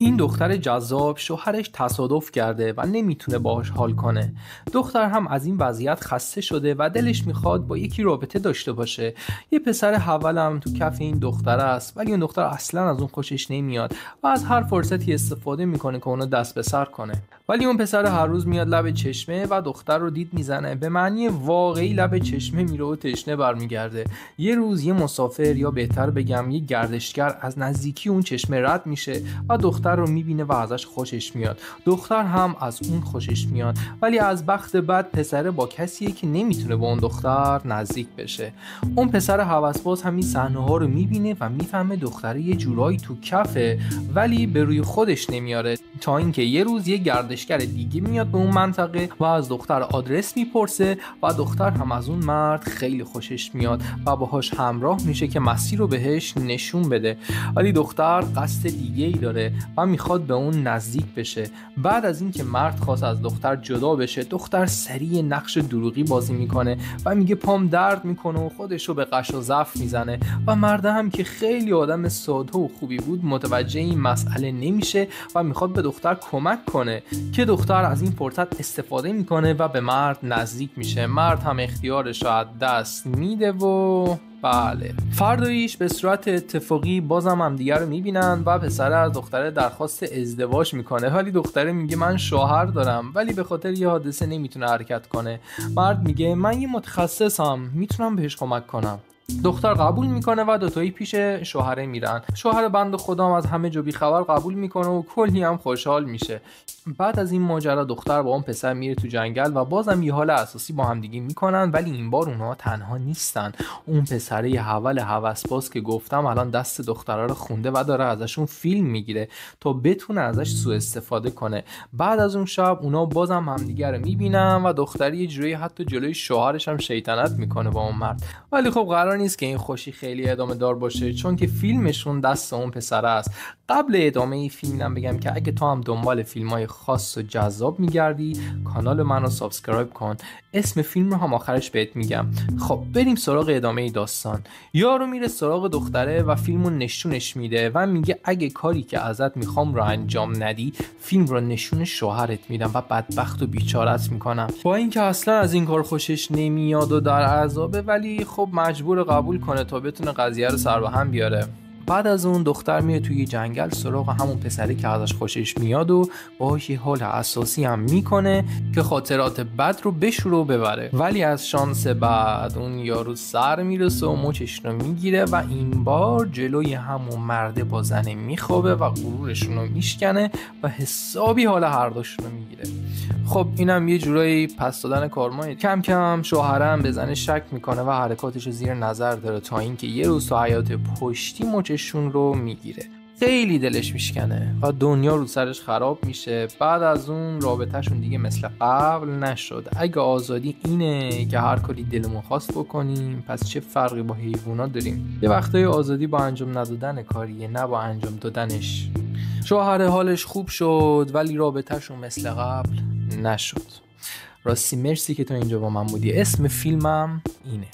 این دختر جذاب شوهرش تصادف کرده و نمیتونه باهاش حال کنه. دختر هم از این وضعیت خسته شده و دلش میخواد با یکی رابطه داشته باشه. یه پسر حول هم تو کف این دختر است، ولی اون دختر اصلا از اون خوشش نمیاد و از هر فرصتی استفاده میکنه که اونو دست به سر کنه. ولی اون پسر هر روز میاد لب چشمه و دختر رو دید میزنه، به معنی واقعی لب چشمه میره و تشنه برمیگرده. یه روز یه مسافر، یا بهتر بگم یه گردشگر، از نزدیکی اون چشمه رد میشه و دختر رو میبینه و ازش خوشش میاد. دختر هم از اون خوشش میاد، ولی از بخت بد پسر با کسیه که نمیتونه با اون دختر نزدیک بشه. اون پسر هوسباز همین صحنه ها رو میبینه و میفهمه دختره یه جورایی تو کفه، ولی به روی خودش نمیاره، تا اینکه یه روز یه گردشگر دیگه میاد به اون منطقه و از دختر آدرس میپرسه و دختر هم از اون مرد خیلی خوشش میاد و باهاش همراه میشه که مسیر رو بهش نشون بده. ولی دختر قصد دیگه ای داره و میخواد به اون نزدیک بشه. بعد از اینکه مرد خواست از دختر جدا بشه، دختر سریع نقش دروغی بازی میکنه و میگه پام درد میکنه و خودش رو به قش و ضعف میزنه و مرد هم که خیلی آدم ساده و خوبی بود متوجه این مسئله نمیشه و میخواد به دختر کمک کنه، که دختر از این فرصت استفاده میکنه و به مرد نزدیک میشه. مرد هم اختیارش رو از دست میده و بله، فرداییش به صورت اتفاقی بازم هم دیگر رو میبینن و پسر از دختره درخواست ازدواج میکنه، ولی دختره میگه من شوهر دارم، ولی به خاطر یه حادثه نمیتونه حرکت کنه. مرد میگه من یه متخصصم، میتونم بهش کمک کنم. دختر قبول میکنه و دوتایی پیش شوهره میرن. شوهر بند خدا هم از همه جو بیخبر قبول میکنه و کلی هم خوشحال میشه. بعد از این ماجرا دختر با اون پسر میره تو جنگل و بازم یه حال اساسی با هم دیگه میکنن، ولی این بار اونها تنها نیستن. اون پسره یه حول هوسباز که گفتم الان دست دخترها رو خونده و داره ازشون فیلم میگیره تا بتونه ازش سوء استفاده کنه. بعد از اون شب اونا بازم همدیگه رو میبینن و دختر یه جوری حتی جلوی شوهرش هم شیطنت میکنه با اون مرد. ولی خب قرار نیست که این خوشی خیلی ادامه دار باشه، چون که فیلمشون دست اون پسره است. قبل ادامه این فیلم بگم که اگه تو هم دنبال فیلم‌های خاص و جذاب میگردی، کانال منو سابسکرایب کن. اسم فیلم رو هم آخرش بهت میگم. خب بریم سراغ ادامه داستان. یارو میره سراغ دختره و فیلمو نشونش میده و میگه اگه کاری که ازت میخوام رو انجام ندی، فیلم رو نشون شوهرت میدم و بدبخت و بیچاره‌ت میکنم. با اینکه اصلا از این کار خوشش نمیاد و در عذابه، ولی خب مجبور قبول کنه تا بتونه قضیه رو سر به هم بیاره. بعد از اون دختر میره توی جنگل سراغ همون پسری که ازش خوشش میاد و باهاش یه حال اساسی هم میکنه که خاطرات بد رو بشوره و ببره. ولی از شانس بعد اون یارو سر میرسه و مچش رو میگیره و این بار جلوی همون مرده با زنه میخوابه و غرورشون رو میشکنه و حسابی حال هر دوشون رو میگیره. خب اینم یه جورایی پس دادن کارمایه. کم کم شوهرم به زنش شک میکنه و حرکاتش رو زیر نظر داره، تا اینکه یه روز تو حیات پشتی مچشون رو میگیره. خیلی دلش میشکنه و دنیا رو سرش خراب میشه. بعد از اون رابطهشون دیگه مثل قبل نشد. اگه آزادی اینه که هر کاری دلمون خواست بکنیم، پس چه فرقی با حیوونا داریم؟ یه وقتای آزادی با انجام ندادن کاریه، نه با انجام دادنش. شوهر حالش خوب شد، ولی رابطهشون مثل قبل نشد. راستی مرسی که تا اینجا با من بودی. اسم فیلمم اینه.